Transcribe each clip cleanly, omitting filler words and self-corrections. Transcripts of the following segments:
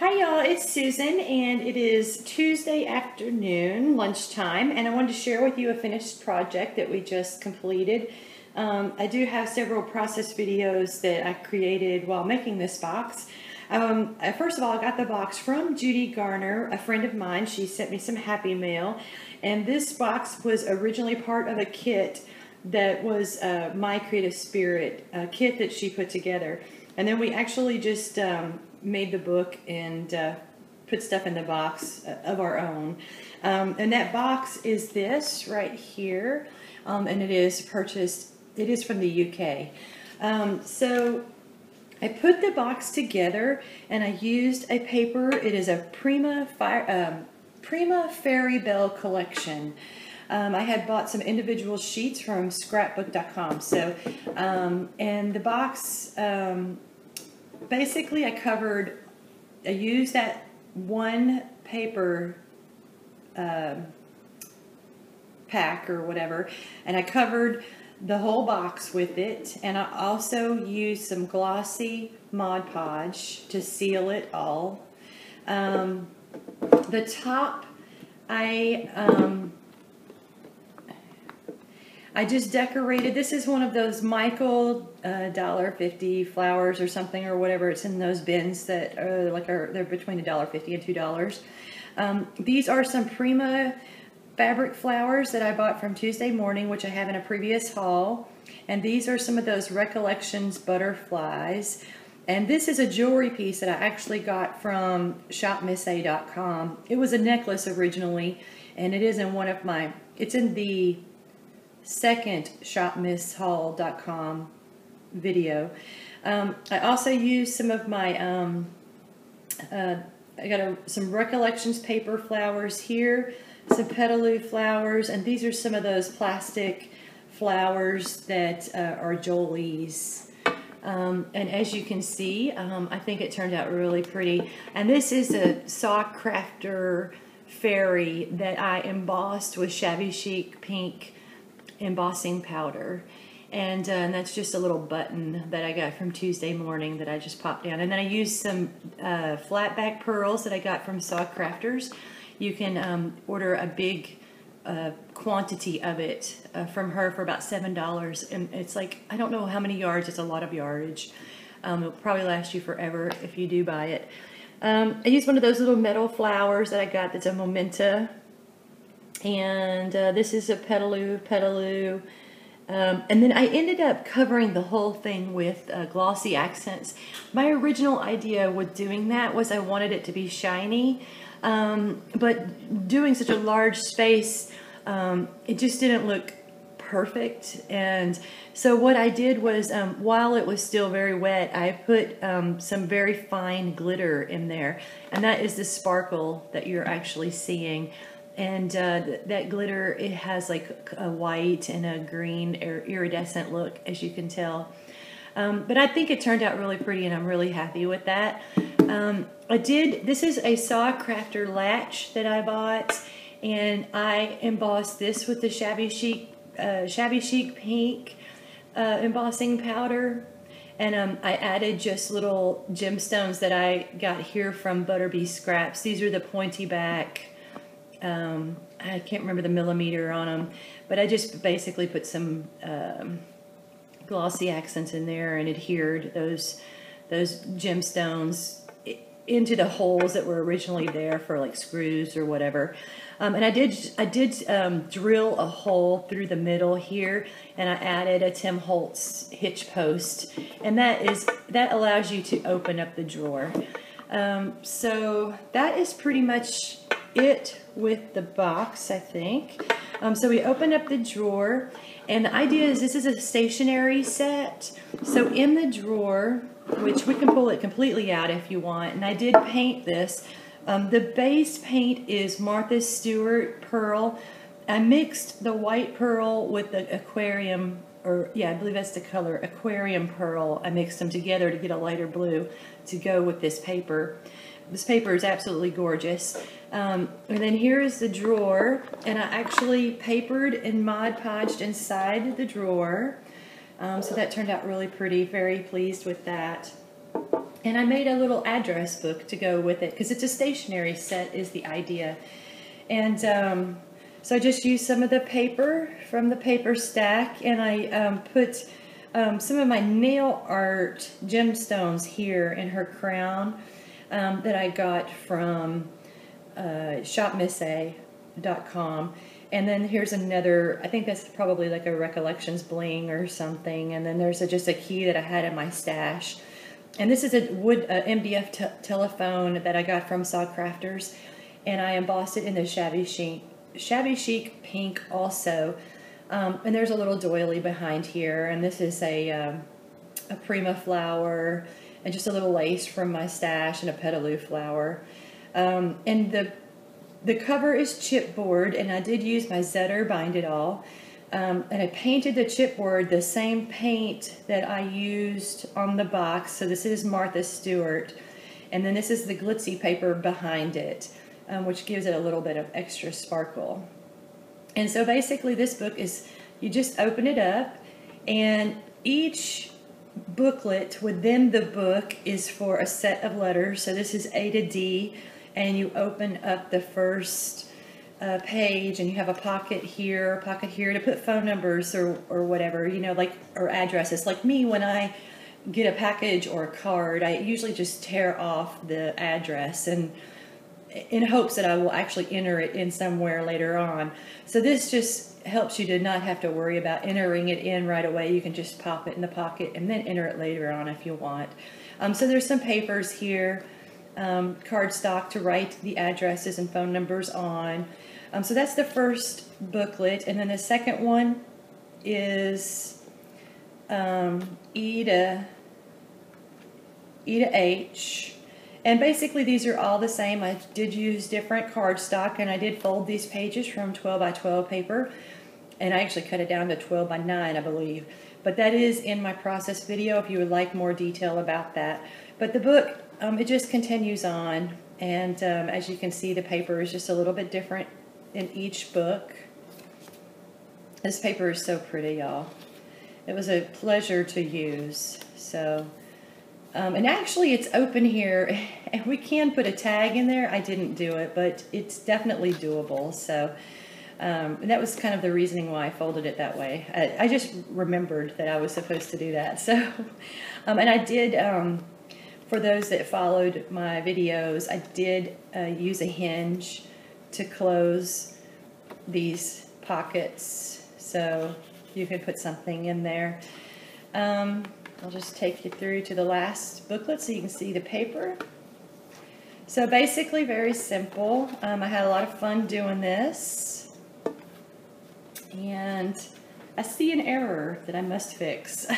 Hi y'all, it's Susan and it is Tuesday afternoon, lunchtime, and I wanted to share with you a finished project that we just completed. I do have several process videos that I created while making this box. First of all, I got the box from Judy Garner, a friend of mine. She sent me some happy mail, and this box was originally part of a kit that was My Creative Spirit, a kit that she put together. And then we actually just made the book and put stuff in the box of our own. And that box is this right here, and it is purchased, it is from the UK. So I put the box together and I used a paper. It is a Prima Fairy Belle collection. I had bought some individual sheets from scrapbook.com. So, and the box, basically I used that one paper pack or whatever, and I covered the whole box with it, and I also used some glossy Mod Podge to seal it all. The top, I just decorated. This is one of those Michael $1.50 flowers or something or whatever. It's in those bins that are they're between $1.50 and $2. These are some Prima fabric flowers that I bought from Tuesday Morning, which I have in a previous haul. And these are some of those Recollections butterflies. And this is a jewelry piece that I actually got from shopmissa.com. It was a necklace originally, and it is in one of my, it's in the second shopmisshaul.com video. I also used some of my, I got some Recollections paper flowers here, some petaloo flowers, and these are some of those plastic flowers that are Jolie's. And as you can see, I think it turned out really pretty. And this is a sock crafter fairy that I embossed with Shabby Chic pink embossing powder, and that's just a little button that I got from Tuesday Morning that I just popped down. And then I used some flat back pearls that I got from Sock Crafters. You can order a big quantity of it from her for about $7, and it's like, I don't know how many yards. It's a lot of yardage. It'll probably last you forever if you do buy it. I used one of those little metal flowers that I got that's a memento. And this is a petaloo. And then I ended up covering the whole thing with glossy accents. My original idea with doing that was I wanted it to be shiny, but doing such a large space, it just didn't look perfect. And so what I did was, while it was still very wet, I put some very fine glitter in there, and that is the sparkle that you're actually seeing. And that glitter, it has like a white and a green iridescent look, as you can tell. But I think it turned out really pretty, and I'm really happy with that. This is a Saw Crafter latch that I bought, and I embossed this with the Shabby Chic pink embossing powder. And I added just little gemstones that I got here from Butterbee Scraps. These are the pointy back, I can't remember the millimeter on them, but I just basically put some glossy accents in there and adhered those gemstones into the holes that were originally there for like screws or whatever. And I did drill a hole through the middle here, and I added a Tim Holtz hitch post, and that allows you to open up the drawer. So that is pretty much it with the box, I think. So we open up the drawer, and the idea is this is a stationery set. So in the drawer, which we can pull it completely out if you want, and I did paint this. The base paint is Martha Stewart pearl. I mixed the white pearl with the aquarium, or yeah, I believe that's the color, aquarium pearl. I mixed them together to get a lighter blue to go with this paper. This paper is absolutely gorgeous. And then here is the drawer, and I actually papered and Mod Podged inside the drawer. So that turned out really pretty. Very pleased with that. And I made a little address book to go with it because it's a stationery set is the idea. And so I just used some of the paper from the paper stack, and I put some of my nail art gemstones here in her crown that I got from shopmissa.com. And then here's another, I think that's probably like a Recollections bling or something. And then there's just a key that I had in my stash. And this is a wood MDF telephone that I got from Saw Crafters, and I embossed it in the shabby chic pink also. And there's a little doily behind here, and this is a Prima flower, and just a little lace from my stash, and a petaloo flower. And the cover is chipboard, and I did use my Zetter Bind It All. And I painted the chipboard the same paint that I used on the box. So this is Martha Stewart. And then this is the glitzy paper behind it, which gives it a little bit of extra sparkle. And so basically this book is, you just open it up, and each booklet within the book is for a set of letters. So this is A to D, and you open up the first page, and you have a pocket here to put phone numbers or whatever, you know, like, or addresses. Like me, when I get a package or a card, I usually just tear off the address, and in hopes that I will actually enter it in somewhere later on. So this just helps you to not have to worry about entering it in right away. You can just pop it in the pocket and then enter it later on if you want. So there's some papers here, cardstock to write the addresses and phone numbers on. So that's the first booklet, and then the second one is E to H, and basically these are all the same. I did use different cardstock, and I did fold these pages from 12 by 12 paper, and I actually cut it down to 12 by 9, I believe. But that is in my process video if you would like more detail about that. But the book, it just continues on, and as you can see, the paper is just a little bit different in each book. This paper is so pretty, y'all. It was a pleasure to use. So, and actually it's open here, and we can put a tag in there. I didn't do it, but it's definitely doable. So, and that was kind of the reasoning why I folded it that way. I just remembered that I was supposed to do that. So, and I did, for those that followed my videos, I did use a hinge to close these pockets, so you can put something in there. I'll just take you through to the last booklet so you can see the paper. So basically very simple. I had a lot of fun doing this, and I see an error that I must fix.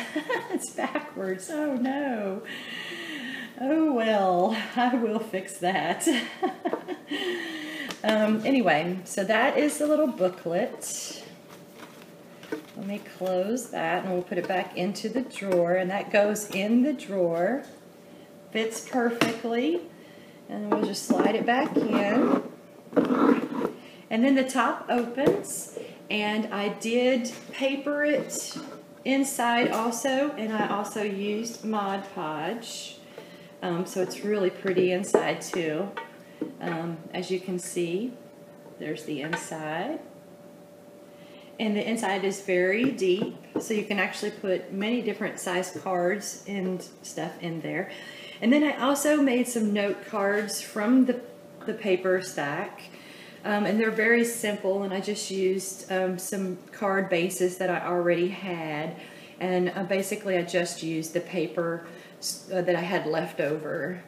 It's backwards. Oh no. Oh well, I will fix that. Anyway, so that is the little booklet. Let me close that, and we'll put it back into the drawer, and that goes in the drawer. Fits perfectly, and we'll just slide it back in. And then the top opens, and I did paper it inside also, and I also used Mod Podge. So it's really pretty inside too. As you can see, there's the inside. And the inside is very deep, so you can actually put many different size cards and stuff in there. And then I also made some note cards from the paper stack. And they're very simple, and I just used some card bases that I already had. And basically I just used the paper that I had left over.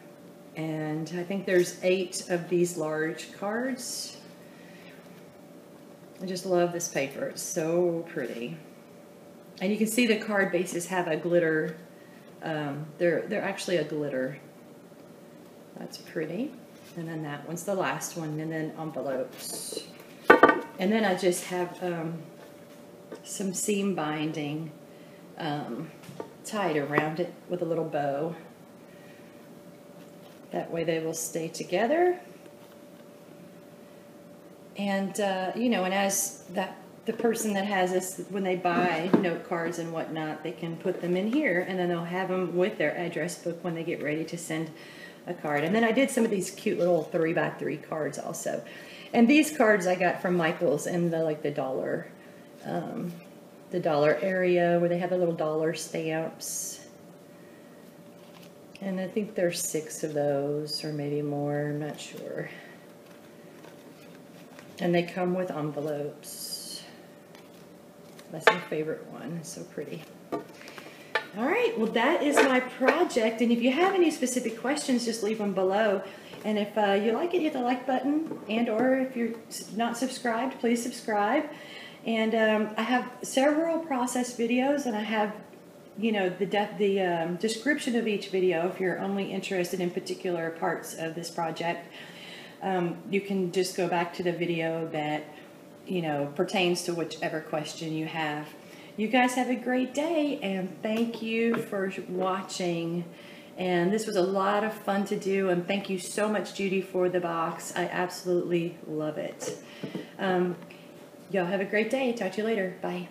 And I think there's 8 of these large cards. I just love this paper. It's so pretty. And you can see the card bases have a glitter. They're actually a glitter. That's pretty. And then that one's the last one, and then envelopes. And then I just have some seam binding tied around it with a little bow. That way they will stay together. And, you know, and as that the person that has this, when they buy note cards and whatnot, they can put them in here, and then they'll have them with their address book when they get ready to send a card. And then I did some of these cute little 3x3 cards also. And these cards I got from Michael's in the dollar area where they have the little dollar stamps. And I think there's 6 of those, or maybe more, I'm not sure. And they come with envelopes. That's my favorite one, it's so pretty. All right, well that is my project, and if you have any specific questions, just leave them below. And if you like it, hit the like button, and or if you're not subscribed, please subscribe. And I have several process videos, and I have, you know, the description of each video if you're only interested in particular parts of this project. You can just go back to the video that, you know, pertains to whichever question you have. You guys have a great day, and thank you for watching. And this was a lot of fun to do, and thank you so much, Judy, for the box. I absolutely love it. Y'all have a great day. Talk to you later. Bye.